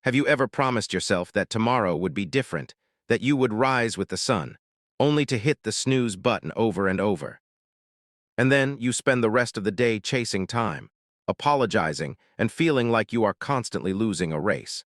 Have you ever promised yourself that tomorrow would be different, that you would rise with the sun, only to hit the snooze button over and over? And then you spend the rest of the day chasing time, apologizing, and feeling like you are constantly losing a race.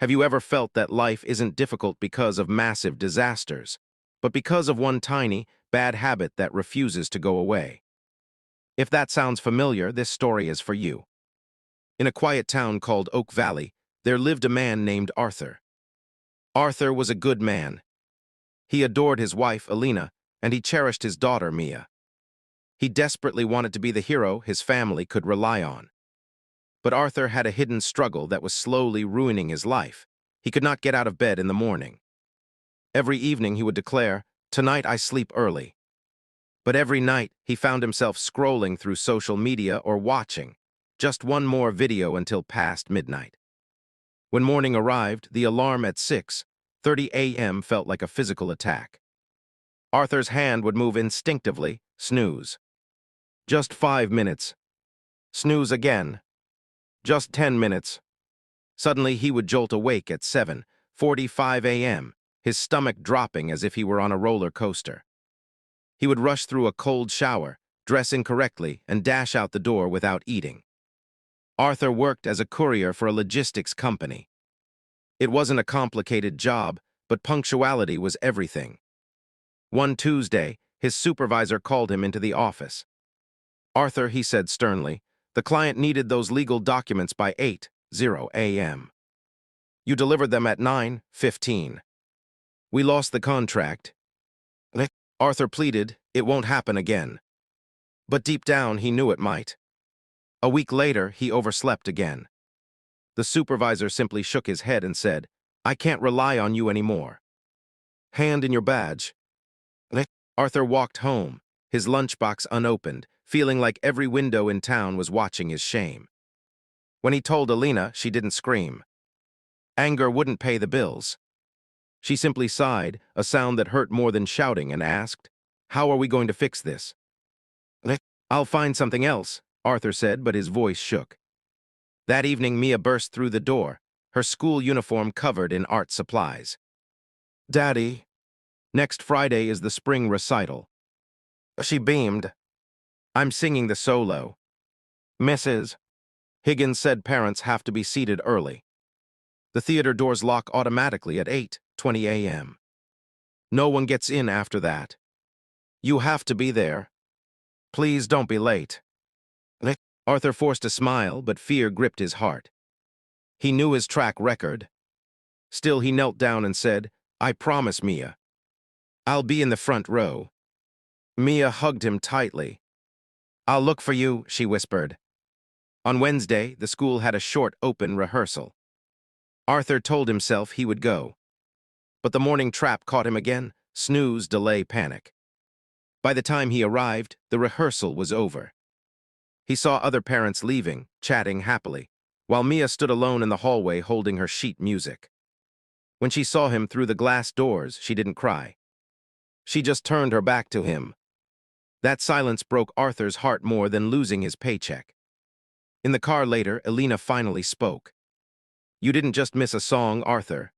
Have you ever felt that life isn't difficult because of massive disasters, but because of one tiny, bad habit that refuses to go away? If that sounds familiar, this story is for you. In a quiet town called Oak Valley, there lived a man named Arthur. Arthur was a good man. He adored his wife, Alina, and he cherished his daughter, Mia. He desperately wanted to be the hero his family could rely on. But Arthur had a hidden struggle that was slowly ruining his life. He could not get out of bed in the morning. Every evening he would declare, "Tonight I sleep early." But every night he found himself scrolling through social media or watching just one more video until past midnight. When morning arrived, the alarm at 6:30 a.m. felt like a physical attack. Arthur's hand would move instinctively, snooze. Just 5 minutes. Snooze again. Just 10 minutes. Suddenly he would jolt awake at 7:45 a.m., his stomach dropping as if he were on a roller coaster. He would rush through a cold shower, dress incorrectly, and dash out the door without eating. Arthur worked as a courier for a logistics company. It wasn't a complicated job, but punctuality was everything. One Tuesday, his supervisor called him into the office. "Arthur," he said sternly, "the client needed those legal documents by 8:00 a.m. You delivered them at 9:15. We lost the contract." Arthur pleaded, "It won't happen again." But deep down, he knew it might. A week later, he overslept again. The supervisor simply shook his head and said, "I can't rely on you anymore. Hand in your badge." Arthur walked home, his lunchbox unopened, feeling like every window in town was watching his shame. When he told Alina, she didn't scream. Anger wouldn't pay the bills. She simply sighed, a sound that hurt more than shouting, and asked, "How are we going to fix this?" "I'll find something else," Arthur said, but his voice shook. That evening, Mia burst through the door, her school uniform covered in art supplies. "Daddy, next Friday is the spring recital." She beamed. "I'm singing the solo." "Mrs. Higgins said parents have to be seated early. The theater doors lock automatically at 8:20 a.m. No one gets in after that. You have to be there. Please don't be late." Arthur forced a smile, but fear gripped his heart. He knew his track record. Still, he knelt down and said, "I promise, Mia. I'll be in the front row." Mia hugged him tightly. "I'll look for you," she whispered. On Wednesday, the school had a short open rehearsal. Arthur told himself he would go. But the morning trap caught him again, snooze, delay, panic. By the time he arrived, the rehearsal was over. He saw other parents leaving, chatting happily, while Mia stood alone in the hallway holding her sheet music. When she saw him through the glass doors, she didn't cry. She just turned her back to him. That silence broke Arthur's heart more than losing his paycheck. In the car later, Alina finally spoke. "You didn't just miss a song, Arthur.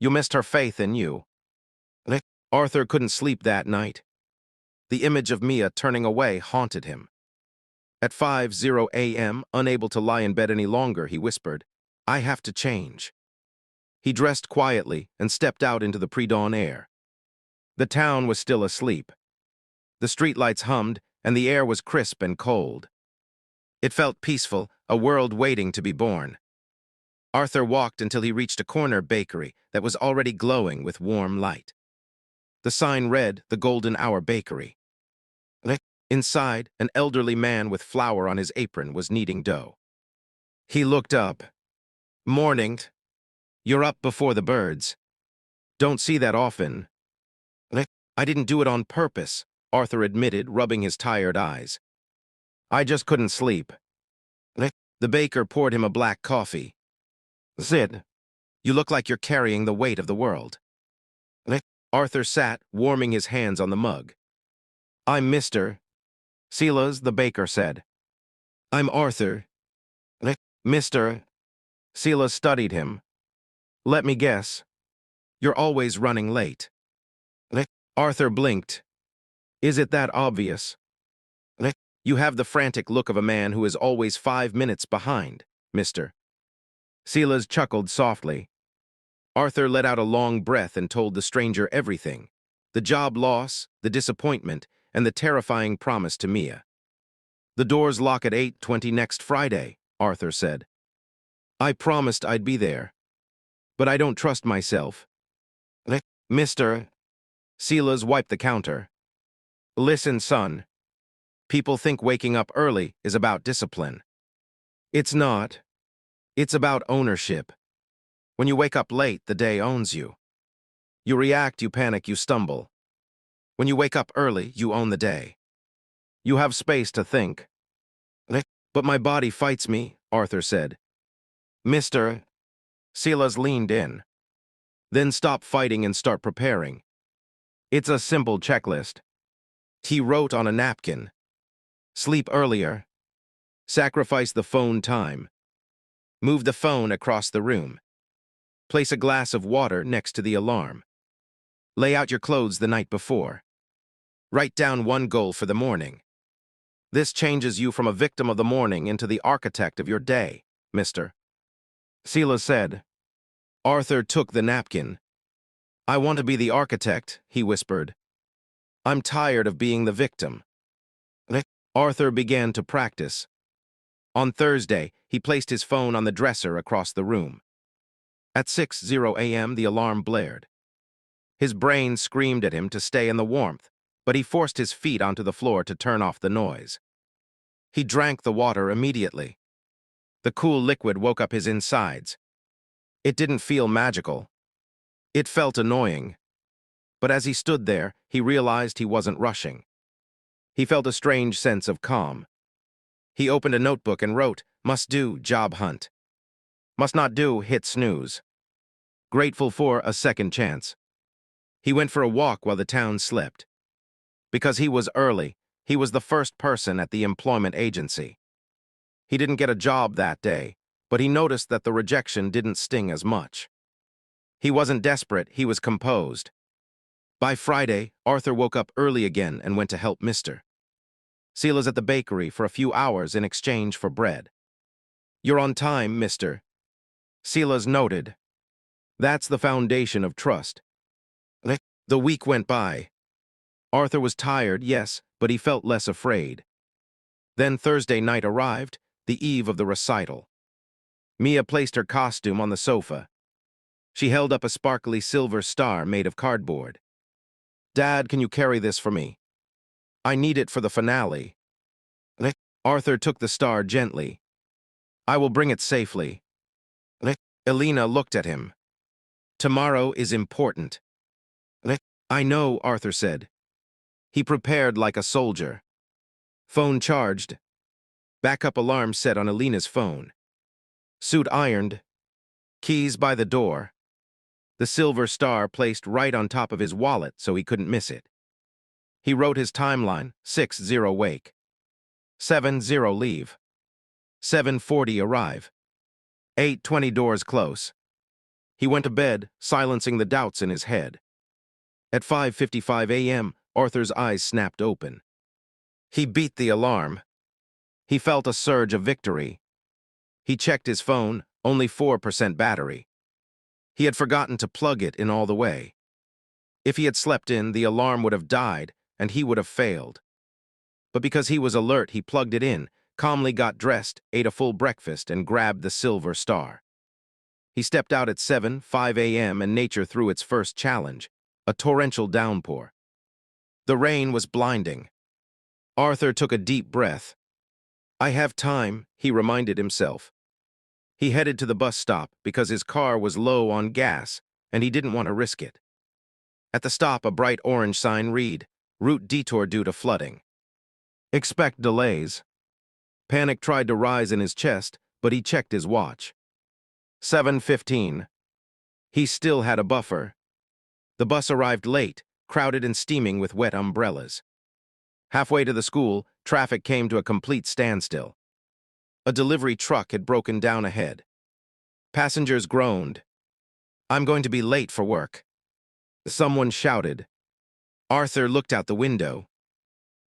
You missed her faith in you." Arthur couldn't sleep that night. The image of Mia turning away haunted him. At 5:00 a.m., unable to lie in bed any longer, he whispered, "I have to change." He dressed quietly and stepped out into the pre-dawn air. The town was still asleep. The streetlights hummed, and the air was crisp and cold. It felt peaceful, a world waiting to be born. Arthur walked until he reached a corner bakery that was already glowing with warm light. The sign read, "The Golden Hour Bakery." Inside, an elderly man with flour on his apron was kneading dough. He looked up. "Morning. You're up before the birds. Don't see that often." "I didn't do it on purpose," Arthur admitted, rubbing his tired eyes. "I just couldn't sleep." The baker poured him a black coffee. "Sid, you look like you're carrying the weight of the world." Arthur sat, warming his hands on the mug. "I'm Mr. Silas," the baker said. "I'm Arthur. Mr. Sela studied him. Let me guess. You're always running late. Arthur blinked. Is it that obvious? You have the frantic look of a man who is always 5 minutes behind, mister. Silas chuckled softly. Arthur let out a long breath and told the stranger everything. The job loss, the disappointment, and the terrifying promise to Mia. The doors lock at 8:20 next Friday, Arthur said. I promised I'd be there. But I don't trust myself. Mister. Silas wiped the counter. Listen, son. People think waking up early is about discipline. It's not. It's about ownership. When you wake up late, the day owns you. You react, you panic, you stumble. When you wake up early, you own the day. You have space to think. But my body fights me, Arthur said. Mister. Silas leaned in. Then stop fighting and start preparing. It's a simple checklist. He wrote on a napkin. Sleep earlier. Sacrifice the phone time. Move the phone across the room. Place a glass of water next to the alarm. Lay out your clothes the night before. Write down one goal for the morning. This changes you from a victim of the morning into the architect of your day, mister. Silas said. Arthur took the napkin. I want to be the architect, he whispered. I'm tired of being the victim. Arthur began to practice. On Thursday, he placed his phone on the dresser across the room. At 6:00 a.m., the alarm blared. His brain screamed at him to stay in the warmth, but he forced his feet onto the floor to turn off the noise. He drank the water immediately. The cool liquid woke up his insides. It didn't feel magical. It felt annoying. But as he stood there, he realized he wasn't rushing. He felt a strange sense of calm. He opened a notebook and wrote, must do, job hunt. Must not do, hit snooze. Grateful for a second chance. He went for a walk while the town slept. Because he was early, he was the first person at the employment agency. He didn't get a job that day, but he noticed that the rejection didn't sting as much. He wasn't desperate, he was composed. By Friday, Arthur woke up early again and went to help Mr. Silas at the bakery for a few hours in exchange for bread. You're on time, mister. Silas noted. That's the foundation of trust. The week went by. Arthur was tired, yes, but he felt less afraid. Then Thursday night arrived, the eve of the recital. Mia placed her costume on the sofa. She held up a sparkly silver star made of cardboard. Dad, can you carry this for me? I need it for the finale. Arthur took the star gently. I will bring it safely. Elena looked at him. Tomorrow is important. I know, Arthur said. He prepared like a soldier. Phone charged. Backup alarm set on Elena's phone. Suit ironed. Keys by the door. The silver star placed right on top of his wallet so he couldn't miss it. He wrote his timeline, 6:00 wake. 7:00 leave. 7:40 arrive. 8:20 doors close. He went to bed, silencing the doubts in his head. At 5:55 a.m., Arthur's eyes snapped open. He beat the alarm. He felt a surge of victory. He checked his phone, only 4% battery. He had forgotten to plug it in all the way. If he had slept in, the alarm would have died, and he would have failed. But because he was alert, he plugged it in, calmly got dressed, ate a full breakfast, and grabbed the silver star. He stepped out at 7:05 a.m. and nature threw its first challenge, a torrential downpour. The rain was blinding. Arthur took a deep breath. I have time, he reminded himself. He headed to the bus stop because his car was low on gas, and he didn't want to risk it. At the stop, a bright orange sign read, Route detour due to flooding. Expect delays. Panic tried to rise in his chest, but he checked his watch. 7:15. He still had a buffer. The bus arrived late, crowded and steaming with wet umbrellas. Halfway to the school, traffic came to a complete standstill. A delivery truck had broken down ahead. Passengers groaned. I'm going to be late for work. Someone shouted. Arthur looked out the window.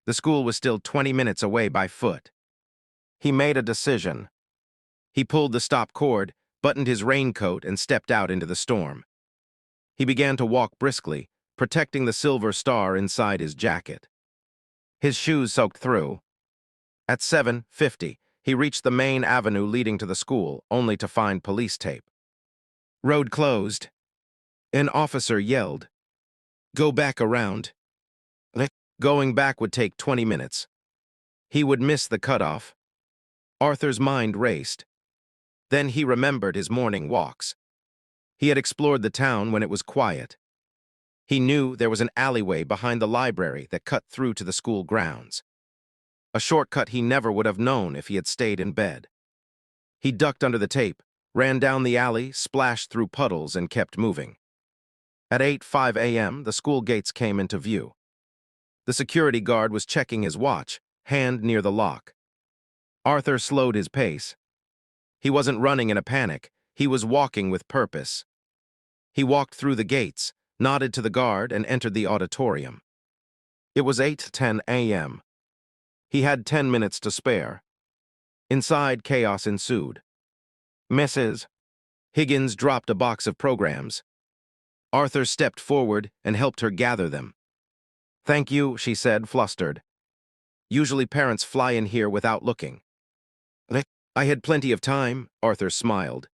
The school was still 20 minutes away by foot. He made a decision. He pulled the stop cord, buttoned his raincoat, and stepped out into the storm. He began to walk briskly, protecting the silver star inside his jacket. His shoes soaked through. At 7:50, he reached the main avenue leading to the school, only to find police tape. Road closed. An officer yelled, "Go back around." Going back would take 20 minutes. He would miss the cutoff. Arthur's mind raced. Then he remembered his morning walks. He had explored the town when it was quiet. He knew there was an alleyway behind the library that cut through to the school grounds. A shortcut he never would have known if he had stayed in bed. He ducked under the tape, ran down the alley, splashed through puddles, and kept moving. At 8:05 a.m., the school gates came into view. The security guard was checking his watch, hand near the lock. Arthur slowed his pace. He wasn't running in a panic. He was walking with purpose. He walked through the gates, nodded to the guard, and entered the auditorium. It was 8:10 a.m. He had 10 minutes to spare. Inside, chaos ensued. Mrs. Higgins dropped a box of programs. Arthur stepped forward and helped her gather them. "Thank you," she said, flustered. "Usually parents fly in here without looking." "I had plenty of time," Arthur smiled.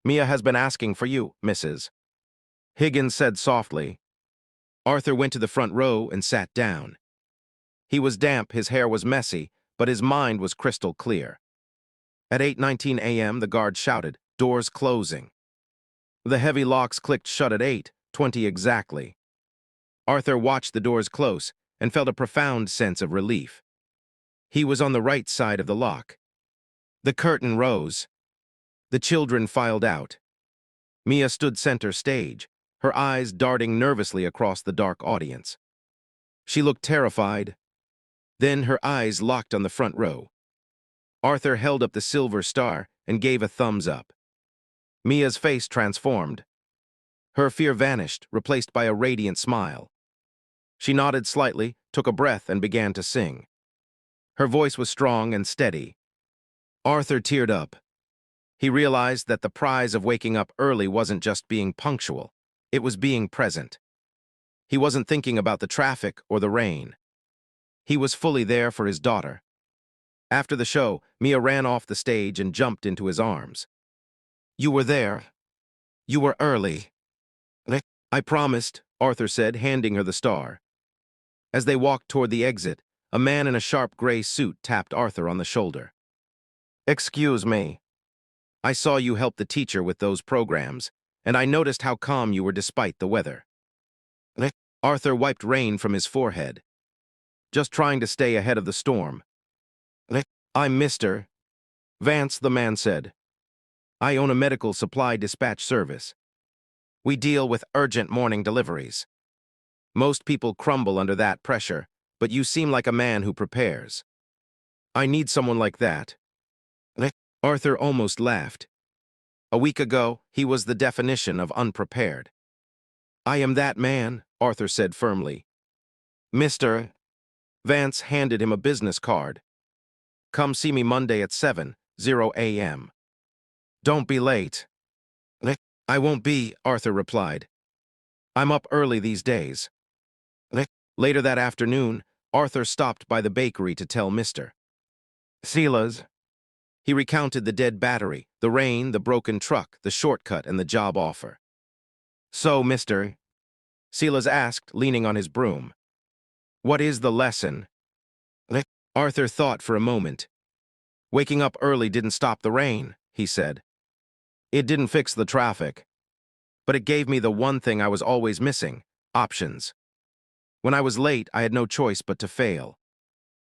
"Mia has been asking for you, Mrs. Higgins said softly. Arthur went to the front row and sat down. He was damp, his hair was messy, but his mind was crystal clear. At 8:19 a.m., the guard shouted, "Doors closing." The heavy locks clicked shut at 8:20 exactly. Arthur watched the doors close and felt a profound sense of relief. He was on the right side of the lock. The curtain rose. The children filed out. Mia stood center stage, her eyes darting nervously across the dark audience. She looked terrified. Then her eyes locked on the front row. Arthur held up the silver star and gave a thumbs up. Mia's face transformed. Her fear vanished, replaced by a radiant smile. She nodded slightly, took a breath, and began to sing. Her voice was strong and steady. Arthur teared up. He realized that the prize of waking up early wasn't just being punctual. It was being present. He wasn't thinking about the traffic or the rain. He was fully there for his daughter. After the show, Mia ran off the stage and jumped into his arms. "You were there. You were early." "I promised," Arthur said, handing her the star. As they walked toward the exit, a man in a sharp gray suit tapped Arthur on the shoulder. "Excuse me. I saw you help the teacher with those programs, and I noticed how calm you were despite the weather." Arthur wiped rain from his forehead. "Just trying to stay ahead of the storm." "I'm Mr. Vance," the man said. "I own a medical supply dispatch service. We deal with urgent morning deliveries. Most people crumble under that pressure, but you seem like a man who prepares. I need someone like that." Arthur almost laughed. A week ago, he was the definition of unprepared. "I am that man," Arthur said firmly. "Mr. Vance handed him a business card. "Come see me Monday at 7:00 a.m. Don't be late." "I won't be," Arthur replied. "I'm up early these days." Later that afternoon, Arthur stopped by the bakery to tell Mr. Silas. He recounted the dead battery, the rain, the broken truck, the shortcut, and the job offer. "So, Mr. Silas asked, leaning on his broom, "what is the lesson?" Arthur thought for a moment. "Waking up early didn't stop the rain," he said. "It didn't fix the traffic. But it gave me the one thing I was always missing: options. When I was late, I had no choice but to fail.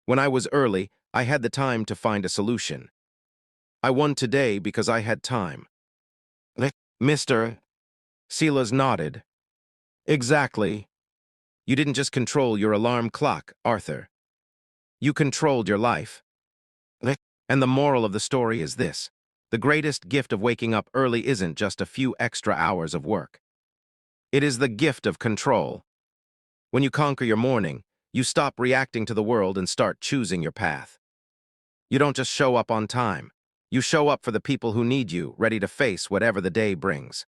When I was early, I had the time to find a solution. I won today because I had time." Mr. Silas nodded. "Exactly. You didn't just control your alarm clock, Arthur. You controlled your life. And the moral of the story is this: The greatest gift of waking up early isn't just a few extra hours of work. It is the gift of control. When you conquer your morning, you stop reacting to the world and start choosing your path. You don't just show up on time. You show up for the people who need you, ready to face whatever the day brings.